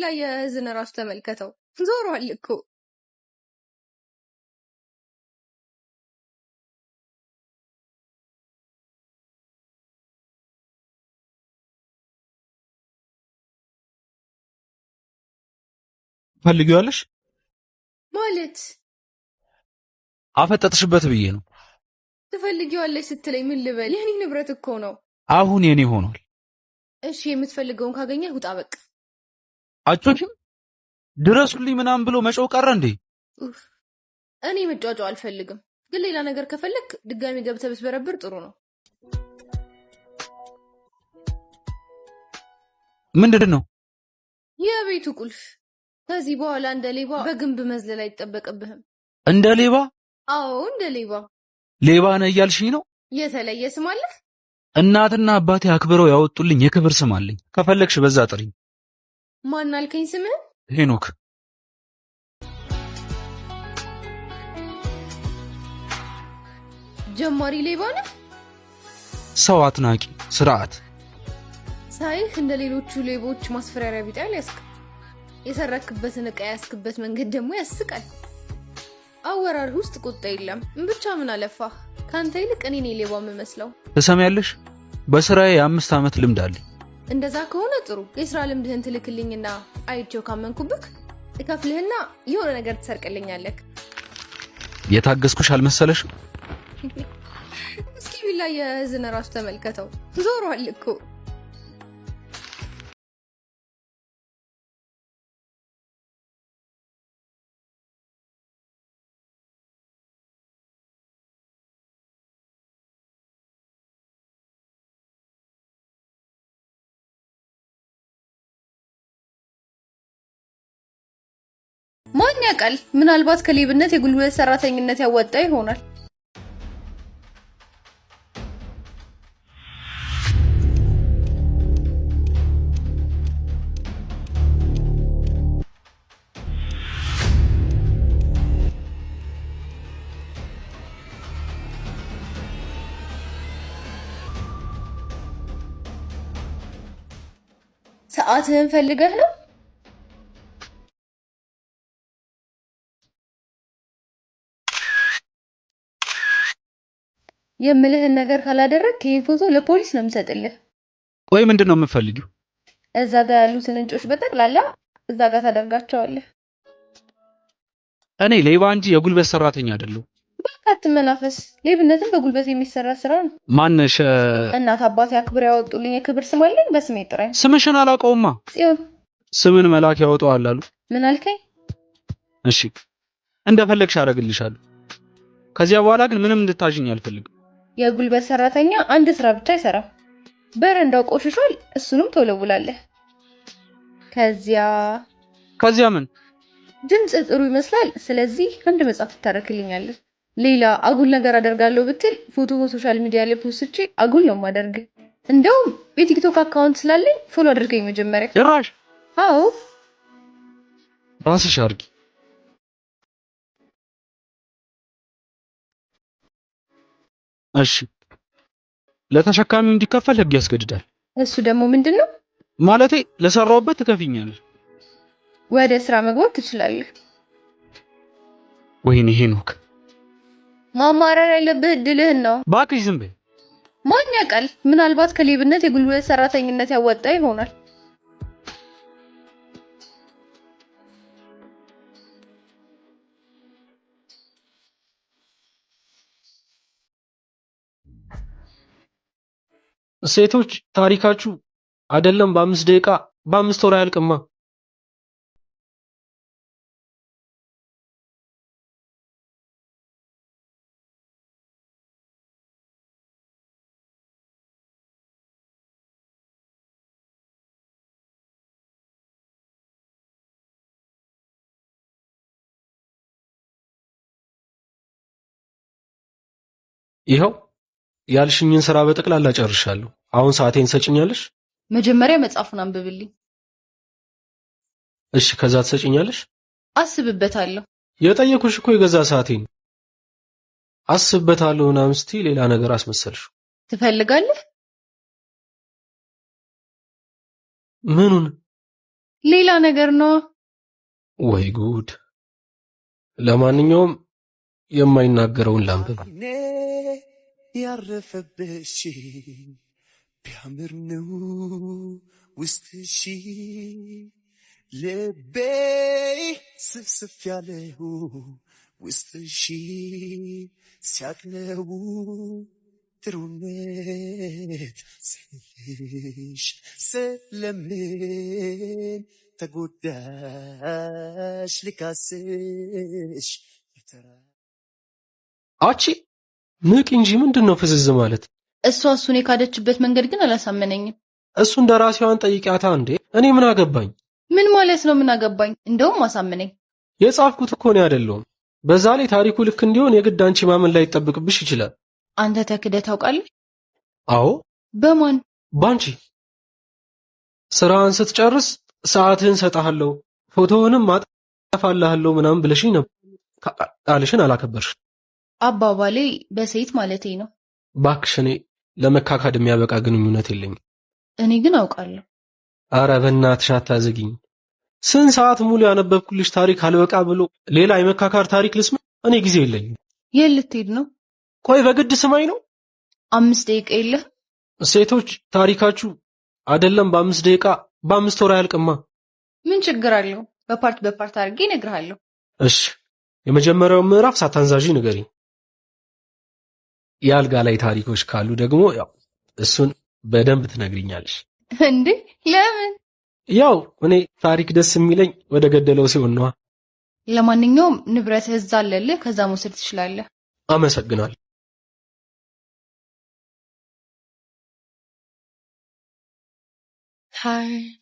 ላይ የዝነ ራሱ ተመልከተው ዞሯል እኮ። ፈልጊዋለሽ ማለት አፈጠጥሽበት ብዬ ነው። ትፈልጊዋለሽ ስትለኝ ምን ልበል? የኔ ንብረት እኮ ነው። አሁን የኔ ሆኗል። እሺ የምትፈልገውን ካገኘህ ውጣ በቃ። አጮችም ድረሱልኝ ምናምን ብሎ መጮህ ቀረ እንዴ? እኔ መጫጫው አልፈልግም፣ ግን ሌላ ነገር ከፈለክ ድጋሚ ገብተህ ብትበረብር ጥሩ ነው። ምንድን ነው? የቤቱ ቁልፍ። ከዚህ በኋላ እንደ ሌባ በግንብ መዝለል አይጠበቅብህም። እንደ ሌባ? አዎ እንደ ሌባ። ሌባ ነህ እያልሽኝ ነው? የተለየ ስም አለህ? እናትና አባቴ አክብረው ያወጡልኝ የክብር ስም አለኝ። ከፈለግሽ በዛ ጥሪኝ። ማን አልከኝ ስምህ? ሄኖክ። ጀማሪ ሌባ ነህ? ሰው አትናቂ፣ ስርዓት። ሳይህ እንደ ሌሎቹ ሌቦች ማስፈራሪያ ቢጤ አልያዝክም። የሰረክበትን ዕቃ ያስክበት መንገድ ደግሞ ያስቃል። አወራር ውስጥ ቁጣ የለም። ብቻ ምን አለፋህ ካንተ ይልቅ እኔ ነኝ ሌባው የምመስለው። ትሰሚያለሽ? በስራዬ የ5 ዓመት ልምድ አለኝ። እንደዛ ከሆነ ጥሩ። የስራ ልምድህን ትልክልኝና አይቼው ካመንኩብክ እከፍልህና የሆነ ነገር ትሰርቅልኛለህ። የታገስኩሽ አልመሰለሽም? እስኪ ቢላ የዝነ ራሱ ተመልከተው ዞሯል እኮ። ማን ያውቃል? ምናልባት ከሌብነት የጉልበት ሰራተኝነት ያወጣ ይሆናል። ሰዓትህን ፈልገህ ነው? የምልህን ነገር ካላደረግክ ይሄን ፎቶ ለፖሊስ ነው የምሰጥልህ። ቆይ ምንድን ነው የምትፈልጊው? እዛ ጋር ያሉትን እንጮች በጠቅላላ እዛ ጋር ታደርጋቸዋለህ። እኔ ሌባ እንጂ የጉልበት ሰራተኛ አይደለሁ። በቃ አትመናፈስ። ሌብነትን በጉልበት የሚሰራ ስራ ነው። ማነሽ? እናት አባቴ አክብር ያወጡልኝ የክብር ስም አለኝ። በስሜ ጥራኝ። ስምሽን አላውቀውማ። ጽዮን። ስምን መልአክ ያወጣዋል አሉ። ምን አልከኝ? እሺ እንደፈለግሽ አደርግልሻለሁ። ከዚያ በኋላ ግን ምንም እንድታዥኝ አልፈልግም። የጉልበት ሰራተኛ አንድ ስራ ብቻ አይሰራም። በረንዳው ቆሽሿል፣ እሱንም ተወለውላለህ። ከዚያ ምን? ድምጽ ጥሩ ይመስላል። ስለዚህ አንድ መጽሐፍ ታረክልኛለህ። ሌላ አጉል ነገር አደርጋለሁ ብትል ፎቶ ሶሻል ሚዲያ ላይ ፖስቼ አጉል ነው ማደርግ። እንደውም የቲክቶክ አካውንት ስላለኝ ፎሎ አድርገኝ መጀመሪያ። ጭራሽ? አዎ ራስሽ አድርጊ። እሺ ለተሸካሚው እንዲከፈል ህግ ያስገድዳል። እሱ ደግሞ ምንድነው? ማለቴ ለሰራውበት ትከፍኛለሽ። ወደ ስራ መግባት ትችላለህ። ወይኔ ሄኖክ፣ ማማረር ያለብህ እድልህን ነው። እባክሽ ዝም በይ። ማን ያውቃል? ምናልባት ከሌብነት የጉልበት ሰራተኝነት ያወጣ ይሆናል። ሴቶች ታሪካችሁ አይደለም በ5 ደቂቃ በ5 ወር አያልቅማ። ይኸው ያልሽኝን ስራ በጠቅላላ ጨርሻለሁ። አሁን ሰዓቴን ሰጭኛለሽ? መጀመሪያ መጽሐፉን አንብብልኝ። እሺ ከዛ ትሰጭኛለሽ? አስብበታለሁ። የጠየኩሽ እኮ የገዛ ሰዓቴን። አስብበታለሁ ምናምን ስትይ ሌላ ነገር አስመሰልሽ። ትፈልጋለህ? ምኑን? ሌላ ነገር ነው። ወይ ጉድ! ለማንኛውም የማይናገረውን ላንብብ። ያረፈብሽ ቢያምር ነው ውስጥሽ ልቤ ስፍስፍ ያለው ውስጥሽ ሲያቅለው ጥሩነት ስልሽ ስለምን ተጎዳሽ ልካስሽ አቺ ንቅ እንጂ ምንድነው ፍዝዝ ማለት? እሱን የካደችበት መንገድ ግን አላሳመነኝም። እሱ እንደራሴዋን ጠይቂያታ እንዴ። እኔ ምን አገባኝ? ምን ማለት ነው ምን አገባኝ? እንደውም አሳመነኝ። የጻፍኩት እኮ ነው አይደለም። በዛ ላይ ታሪኩ ልክ እንዲሆን የግድ አንቺ ማመን ላይ ይጠብቅብሽ ይችላል። አንተ ተክደህ ታውቃለህ? አዎ። በማን? ባንቺ። ስራህን ስትጨርስ ሰዓትህን ሰጣለሁ፣ ፎቶውንም ማጠፋልሃለሁ ምናምን ብለሽኝ ነበር። ቃልሽን አላከበርሽ። አባባሌ በሴት ማለቴ ነው። ባክሽ እኔ ለመካካድ የሚያበቃ ግንኙነት የለኝም። እኔ ግን አውቃለሁ። አረ በእናትሽ አታዘግኝ። ስንት ሰዓት ሙሉ ያነበብኩልሽ ታሪክ አልበቃ ብሎ ሌላ የመካካር ታሪክ ልስማ? እኔ ጊዜ የለኝም። የት ልትሄድ ነው? ቆይ በግድ ስማኝ ነው? 5 ደቂቃ የለህ? ሴቶች ታሪካችሁ አይደለም በ5 ደቂቃ በ5 ወር አያልቅማ። ምን ችግር አለው? በፓርት አድርጌ እነግርሃለሁ። እሺ፣ የመጀመሪያውን ምዕራፍ ሳታንዛዢ ንገሪኝ። የአልጋ ላይ ታሪኮች ካሉ ደግሞ ያው እሱን በደንብ ትነግሪኛለሽ። እንዴ ለምን? ያው እኔ ታሪክ ደስ የሚለኝ ወደ ገደለው ሲሆን ነው። ለማንኛውም ንብረትህ እዛ አለልህ፣ ከዛ መውሰድ ትችላለህ። አመሰግናለሁ። Heart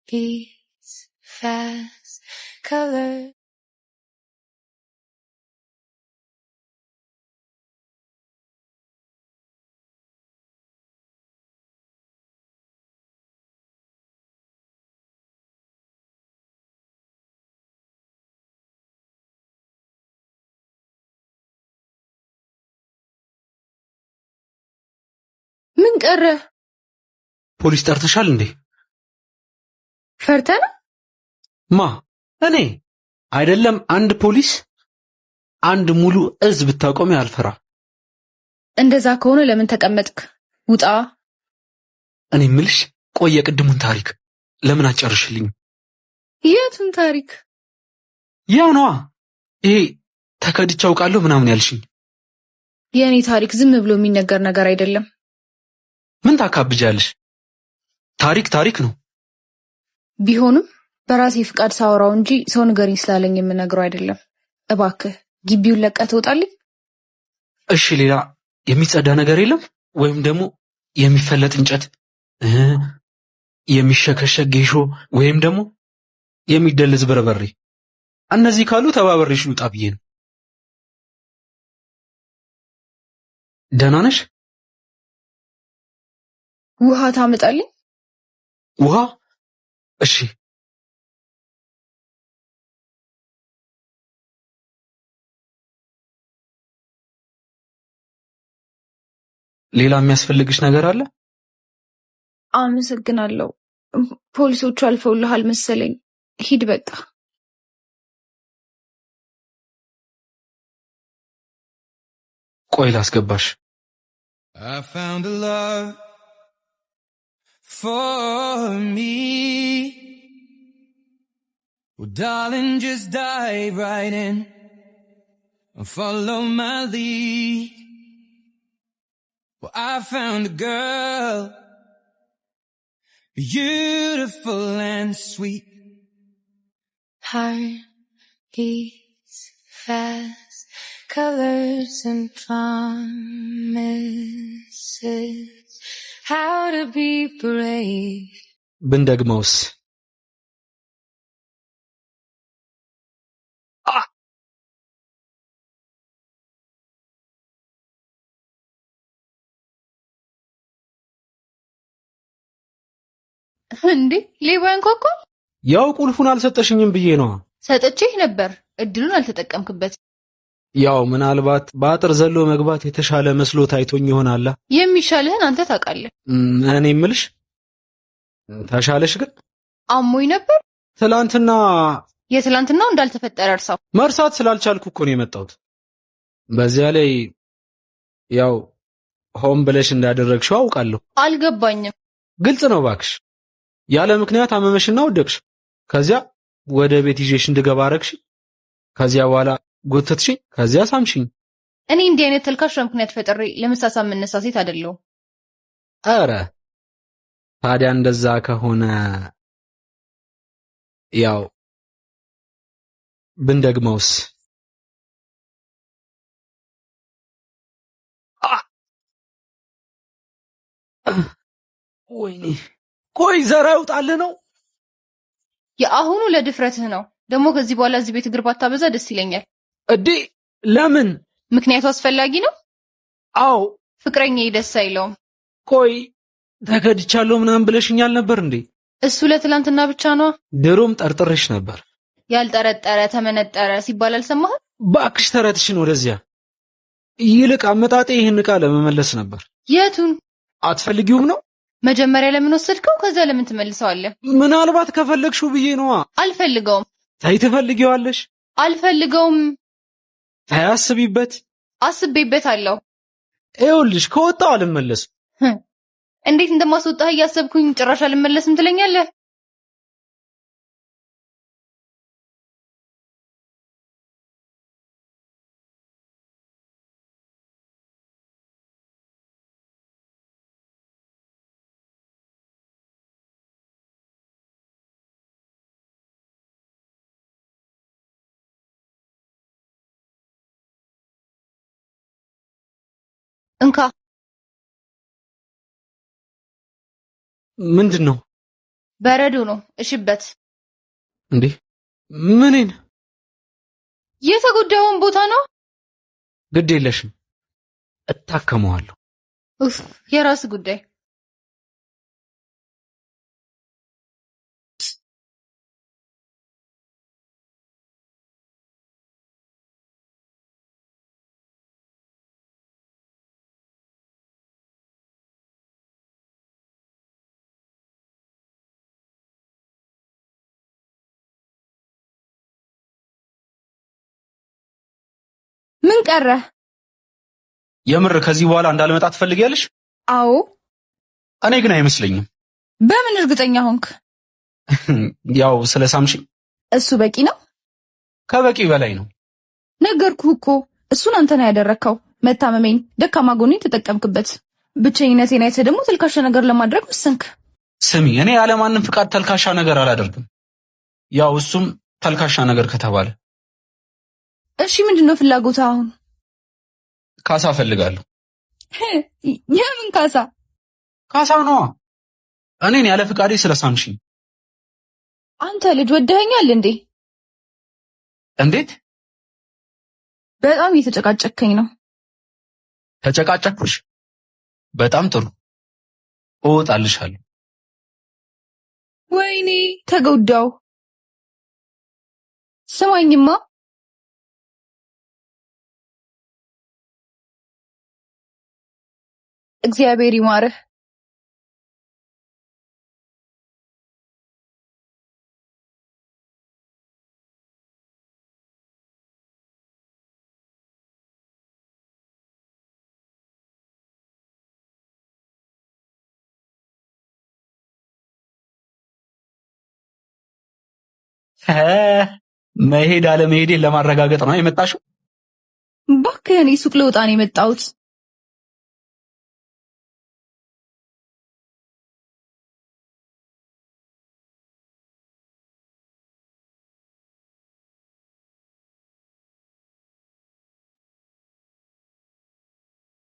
beats fast, color. ምን ቀረ? ፖሊስ ጠርተሻል እንዴ? ፈርተና? ማ እኔ አይደለም አንድ ፖሊስ አንድ ሙሉ እዝ ብታቆሚ አልፈራ። እንደዛ ከሆነ ለምን ተቀመጥክ? ውጣ። እኔ ምልሽ ቆየ ቅድሙን ታሪክ ለምን አጨርሽልኝ? የቱን ታሪክ? ያው ነዋ ይሄ ተከድቼ አውቃለሁ ምናምን ያልሽኝ። የኔ ታሪክ ዝም ብሎ የሚነገር ነገር አይደለም። ምን ታካብጃለሽ? ታሪክ ነው። ቢሆንም በራሴ ፍቃድ ሳወራው እንጂ ሰው ንገሪኝ ስላለኝ የምነግረው አይደለም። እባክህ ግቢውን ለቀህ ትወጣልኝ። እሺ ሌላ የሚጸዳ ነገር የለም? ወይም ደግሞ የሚፈለጥ እንጨት፣ የሚሸከሸክ ጌሾ ወይም ደግሞ የሚደልዝ በርበሬ፣ እነዚህ ካሉ ተባበሬሽ ልውጣ ብዬ ነው። ደህና ነሽ? ውሃ ታመጣልኝ? ውሃ? እሺ። ሌላ የሚያስፈልግሽ ነገር አለ? አመሰግናለሁ። ፖሊሶቹ አልፈውልሃል መሰለኝ። ሂድ በቃ። ቆይ ላስገባሽ። I found a love for me. Well, darling, just dive right in and follow my lead. Well, I found a girl, beautiful and sweet. Heart beats fast, colors and promises. How to be brave. ብንደግመውስ? እንዴ ሌባ ያንኳኳል? ያው ቁልፉን አልሰጠሽኝም ብዬ ነው። ሰጥቼህ ነበር፣ እድሉን አልተጠቀምክበት። ያው ምናልባት በአጥር ዘሎ መግባት የተሻለ መስሎ ታይቶኝ ይሆናል። የሚሻልህን አንተ ታውቃለህ። እኔ እምልሽ ተሻለሽ ግን? አሞኝ ነበር ትላንትና የትላንትናው እንዳልተፈጠረ እርሳው። መርሳት ስላልቻልኩ እኮ ነው የመጣሁት። በዚያ ላይ ያው ሆን ብለሽ እንዳደረግሽው አውቃለሁ። አልገባኝም። ግልጽ ነው እባክሽ። ያለ ምክንያት አመመሽና ወደቅሽ። ከዚያ ወደ ቤት ይዤሽ እንድገባ አረግሽ። ከዚያ በኋላ ጎተትሽኝ፣ ከዚያ ሳምሽኝ። እኔ እንዲህ አይነት ተልካሻ ምክንያት ፈጥሬ ለመሳሳም መነሳ ሴት አይደለሁም። ኧረ ታዲያ እንደዛ ከሆነ ያው ብንደግመውስ? ወይኔ ቆይ ዘራ ይውጣልህ ነው? የአሁኑ ለድፍረትህ ነው። ደግሞ ከዚህ በኋላ እዚህ ቤት እግር ባታበዛ ደስ ይለኛል። እዴ ለምን? ምክንያቱ አስፈላጊ ነው። አዎ ፍቅረኛዬ ደስ አይለውም። ቆይ ተከድቻለሁ ምናምን ብለሽኛል ነበር እንዴ? እሱ ለትላንትና ብቻ ነው። ድሮም ጠርጥሬሽ ነበር። ያልጠረጠረ ተመነጠረ ሲባል አልሰማህም? ባክሽ ተረትሽን ወደዚያ። ይልቅ አመጣጤ ይህን ዕቃ ለመመለስ ነበር። የቱን? አትፈልጊውም ነው? መጀመሪያ ለምን ወሰድከው? ከዛ ለምን ትመልሰዋለህ? ምናልባት ከፈለግሽው ብዬ ነዋ። አልፈልገውም። ታይ ትፈልጊዋለሽ? አልፈልገውም። ታይ አስቢበት። አስቤበታለሁ። ይኸውልሽ ከወጣው አልመለስም። እንዴት እንደማስወጣህ እያሰብኩኝ ጭራሽ አልመለስም ትለኛለህ? እንካ። ምንድን ነው? በረዶ ነው። እሽበት። እንዴ ምንን? የተጎዳውን ቦታ ነው። ግድ የለሽም እታከመዋለሁ። ኡፍ የራስ ጉዳይ። ምን ቀረ? የምር ከዚህ በኋላ እንዳልመጣ ትፈልጊያለሽ? አዎ። እኔ ግን አይመስለኝም። በምን እርግጠኛ ሆንክ? ያው ስለ ሳምሽኝ። እሱ በቂ ነው? ከበቂ በላይ ነው። ነገርኩህ እኮ እሱን አንተ ነው ያደረከው። መታመሜን፣ ደካማ ጎኔን ተጠቀምክበት። ብቸኝነቴን አይተህ ደግሞ ተልካሻ ነገር ለማድረግ ወሰንክ። ስሚ፣ እኔ ያለ ማንም ፍቃድ ተልካሻ ነገር አላደርግም። ያው እሱም ተልካሻ ነገር ከተባለ። እሺ ምንድነው ፍላጎትህ አሁን? ካሳ ፈልጋለሁ። የምን ካሳ? ካሳ ነዋ። እኔን ያለ ፍቃዴ ስለሳምሽኝ። አንተ ልጅ ወደኸኛል እንዴ? እንዴት? በጣም እየተጨቃጨከኝ ነው። ተጨቃጨኩሽ? በጣም ጥሩ፣ እወጣልሻለሁ። ወይኔ ተጎዳው። ስማኝማ፣ እግዚአብሔር ይማርህ። መሄድ አለመሄዴን ለማረጋገጥ ነው የመጣሽው? እባክህ እኔ ሱቅ ልወጣ ነው የመጣሁት።